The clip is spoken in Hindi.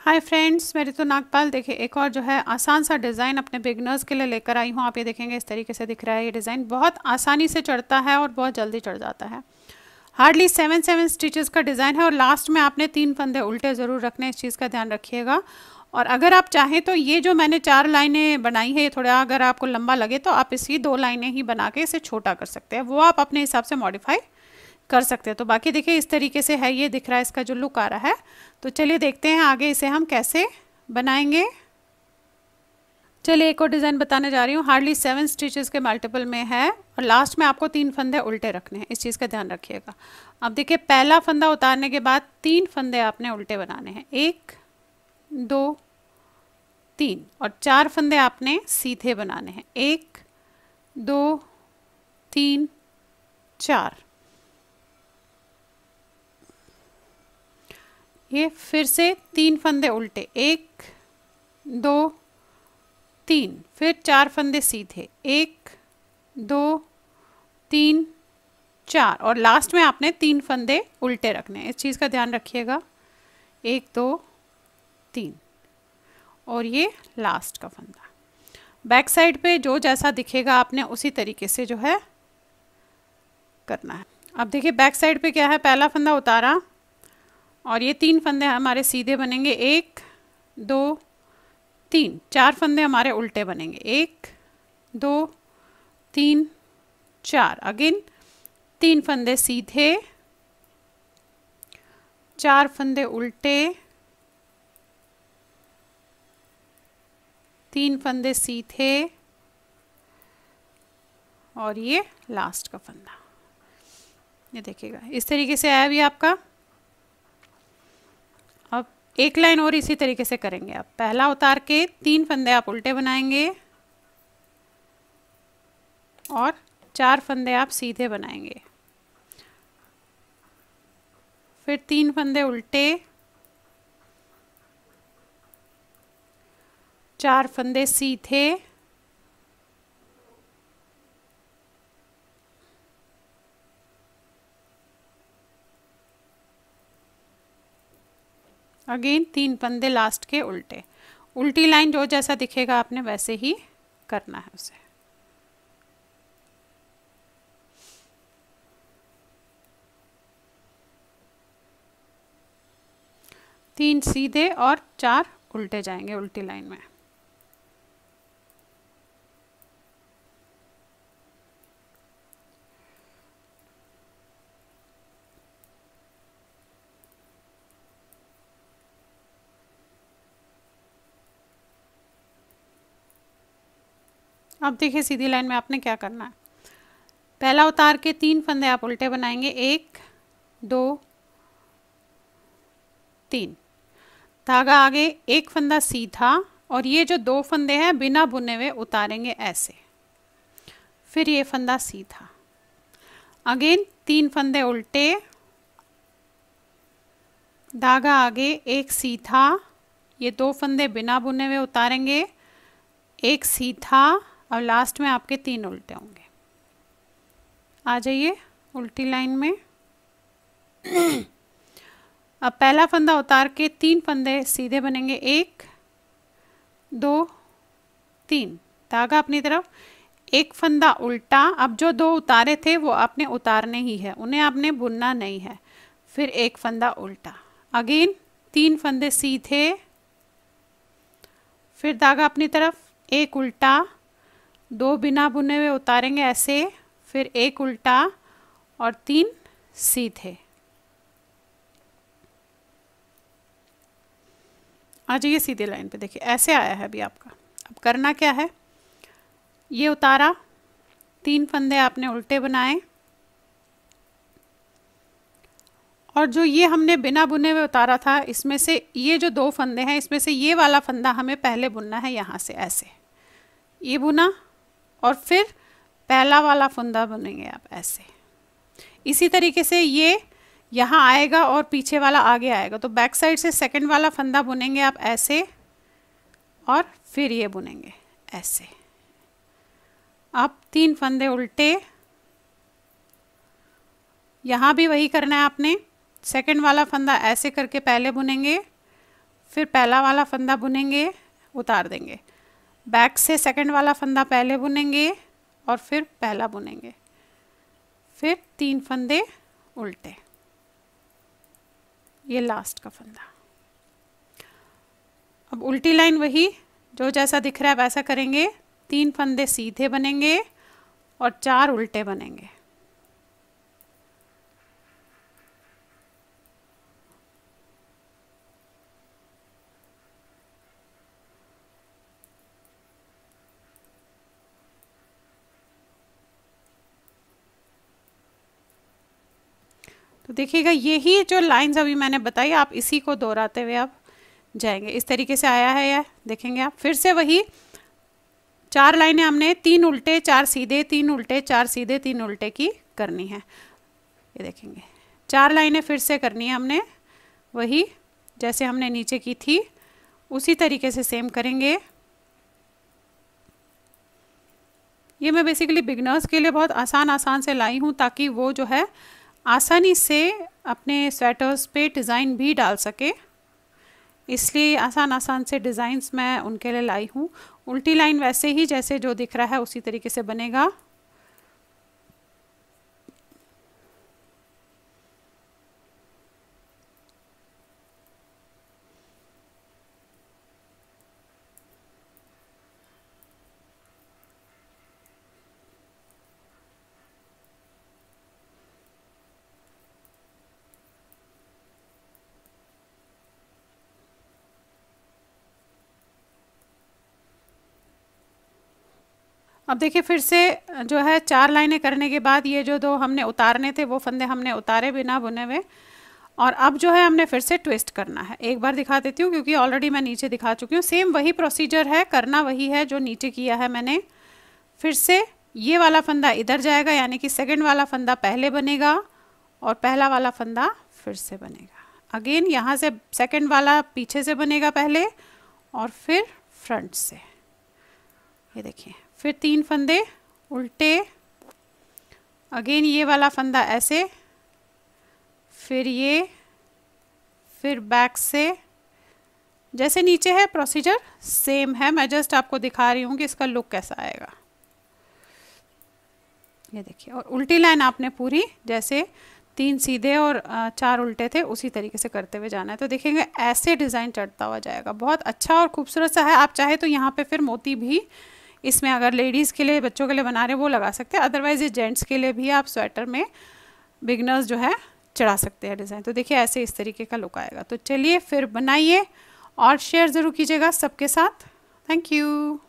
हाय फ्रेंड्स, मैं रितु नागपाल। देखिए एक और जो है आसान सा डिज़ाइन अपने बिगनर्स के लिए लेकर आई हूँ। आप ये देखेंगे इस तरीके से दिख रहा है। ये डिज़ाइन बहुत आसानी से चढ़ता है और बहुत जल्दी चढ़ जाता है। हार्डली 7 स्टिचेस का डिज़ाइन है और लास्ट में आपने 3 फंदे उल्टे ज़रूर रखने हैं, इस चीज़ का ध्यान रखिएगा। और अगर आप चाहें तो ये जो मैंने 4 लाइनें बनाई है, ये थोड़ा अगर आपको लंबा लगे तो आप इसकी 2 लाइनें ही बना के इसे छोटा कर सकते हैं, वो आप अपने हिसाब से मॉडिफाई कर सकते हैं। तो बाकी देखिए इस तरीके से है, ये दिख रहा है इसका जो लुक आ रहा है। तो चलिए देखते हैं आगे इसे हम कैसे बनाएंगे। चलिए एक और डिज़ाइन बताने जा रही हूँ। हार्डली 7 स्टिचेस के मल्टीपल में है और लास्ट में आपको 3 फंदे उल्टे रखने हैं, इस चीज़ का ध्यान रखिएगा। अब देखिए पहला फंदा उतारने के बाद 3 फंदे आपने उल्टे बनाने हैं, 1 2 3, और 4 फंदे आपने सीधे बनाने हैं, 1 2 3 4। ये फिर से 3 फंदे उल्टे, 1 2 3, फिर 4 फंदे सीधे, 1 2 3 4, और लास्ट में आपने 3 फंदे उल्टे रखने हैं, इस चीज़ का ध्यान रखिएगा। 1 2 3, और ये लास्ट का फंदा। बैक साइड पे जो जैसा दिखेगा आपने उसी तरीके से जो है करना है। अब देखिए बैक साइड पे क्या है, पहला फंदा उतारा और ये 3 फंदे हमारे सीधे बनेंगे, 1 2 3, 4 फंदे हमारे उल्टे बनेंगे, 1 2 3 4, अगेन 3 फंदे सीधे, 4 फंदे उल्टे, 3 फंदे सीधे, और ये लास्ट का फंदा। ये देखिएगा इस तरीके से आया भी आपका। अब एक लाइन और इसी तरीके से करेंगे। आप पहला उतार के 3 फंदे आप उल्टे बनाएंगे और 4 फंदे आप सीधे बनाएंगे, फिर 3 फंदे उल्टे, 4 फंदे सीधे, अगेन 3 फंदे लास्ट के उल्टे। उल्टी लाइन जो जैसा दिखेगा आपने वैसे ही करना है उसे। तीन सीधे और 4 उल्टे जाएंगे उल्टी लाइन में। अब देखिए सीधी लाइन में आपने क्या करना है। पहला उतार के 3 फंदे आप उल्टे बनाएंगे, 1 2 3, धागा आगे, एक फंदा सीधा, और ये जो 2 फंदे हैं बिना बुने हुए उतारेंगे ऐसे, फिर ये फंदा सीधा, अगेन 3 फंदे उल्टे, धागा आगे, एक सीधा, ये 2 फंदे बिना बुने हुए उतारेंगे, एक सीधा, और लास्ट में आपके 3 उल्टे होंगे। आ जाइए उल्टी लाइन में। अब पहला फंदा उतार के 3 फंदे सीधे बनेंगे, 1 2 3, धागा अपनी तरफ, एक फंदा उल्टा। अब जो 2 उतारे थे वो आपने उतारने ही है, उन्हें आपने बुनना नहीं है, फिर एक फंदा उल्टा, अगेन 3 फंदे सीधे, फिर धागा अपनी तरफ, एक उल्टा, 2 बिना बुने हुए उतारेंगे ऐसे, फिर एक उल्टा और 3 सीधे। आ जाइए सीधी लाइन पे। देखिए ऐसे आया है अभी आपका। अब करना क्या है, ये उतारा, 3 फंदे आपने उल्टे बनाए, और जो ये हमने बिना बुने हुए उतारा था इसमें से ये जो 2 फंदे हैं इसमें से ये वाला फंदा हमें पहले बुनना है, यहाँ से ऐसे ये बुना, और फिर पहला वाला फंदा बुनेंगे आप ऐसे। इसी तरीके से ये यहाँ आएगा और पीछे वाला आगे आएगा, तो बैक साइड से सेकंड वाला फंदा बुनेंगे आप ऐसे, और फिर ये बुनेंगे ऐसे। अब 3 फंदे उल्टे, यहाँ भी वही करना है आपने, सेकंड वाला फंदा ऐसे करके पहले बुनेंगे, फिर पहला वाला फंदा बुनेंगे, उतार देंगे, बैक से सेकंड वाला फंदा पहले बुनेंगे और फिर पहला बुनेंगे, फिर 3 फंदे उल्टे, ये लास्ट का फंदा। अब उल्टी लाइन वही जो जैसा दिख रहा है वैसा करेंगे, 3 फंदे सीधे बनेंगे और 4 उल्टे बनेंगे। तो देखिएगा यही जो लाइंस अभी मैंने बताई, आप इसी को दोहराते हुए आप जाएंगे। इस तरीके से आया है यह, देखेंगे आप। फिर से वही 4 लाइनें हमने 3 उल्टे 4 सीधे, 3 उल्टे 4 सीधे, 3 उल्टे की करनी है। ये देखेंगे 4 लाइनें फिर से करनी है हमने, वही जैसे हमने नीचे की थी उसी तरीके से सेम करेंगे। ये मैं बेसिकली बिगनर्स के लिए बहुत आसान से लाई हूँ ताकि वो जो है आसानी से अपने स्वेटर्स पे डिज़ाइन भी डाल सके, इसलिए आसान से डिज़ाइंस मैं उनके लिए लाई हूँ। उल्टी लाइन वैसे ही जैसे जो दिख रहा है उसी तरीके से बनेगा। अब देखिए फिर से जो है 4 लाइनें करने के बाद ये जो 2 हमने उतारने थे वो फंदे हमने उतारे बिना बुने हुए, और अब जो है हमने फिर से ट्विस्ट करना है। एक बार दिखा देती हूँ क्योंकि ऑलरेडी मैं नीचे दिखा चुकी हूँ। सेम वही प्रोसीजर है, करना वही है जो नीचे किया है मैंने। फिर से ये वाला फंदा इधर जाएगा, यानी कि सेकंड वाला फंदा पहले बनेगा और पहला वाला फंदा फिर से बनेगा। अगेन यहाँ से सेकंड वाला पीछे से बनेगा पहले और फिर फ्रंट से, ये देखिए। फिर 3 फंदे उल्टे, अगेन ये वाला फंदा ऐसे, फिर ये, फिर बैक से, जैसे नीचे है प्रोसीजर सेम है, मैं जस्ट आपको दिखा रही हूँ कि इसका लुक कैसा आएगा। ये देखिए, और उल्टी लाइन आपने पूरी जैसे 3 सीधे और 4 उल्टे थे उसी तरीके से करते हुए जाना है। तो देखेंगे ऐसे डिज़ाइन चढ़ता हुआ जाएगा, बहुत अच्छा और खूबसूरत सा है। आप चाहे तो यहाँ पे फिर मोती भी इसमें, अगर लेडीज़ के लिए बच्चों के लिए बना रहे हैं वो लगा सकते हैं, अदरवाइज ये जेंट्स के लिए भी आप स्वेटर में बिगनर्स जो है चढ़ा सकते हैं डिज़ाइन। तो देखिए ऐसे इस तरीके का लुक आएगा। तो चलिए फिर बनाइए और शेयर ज़रूर कीजिएगा सबके साथ। Thank you.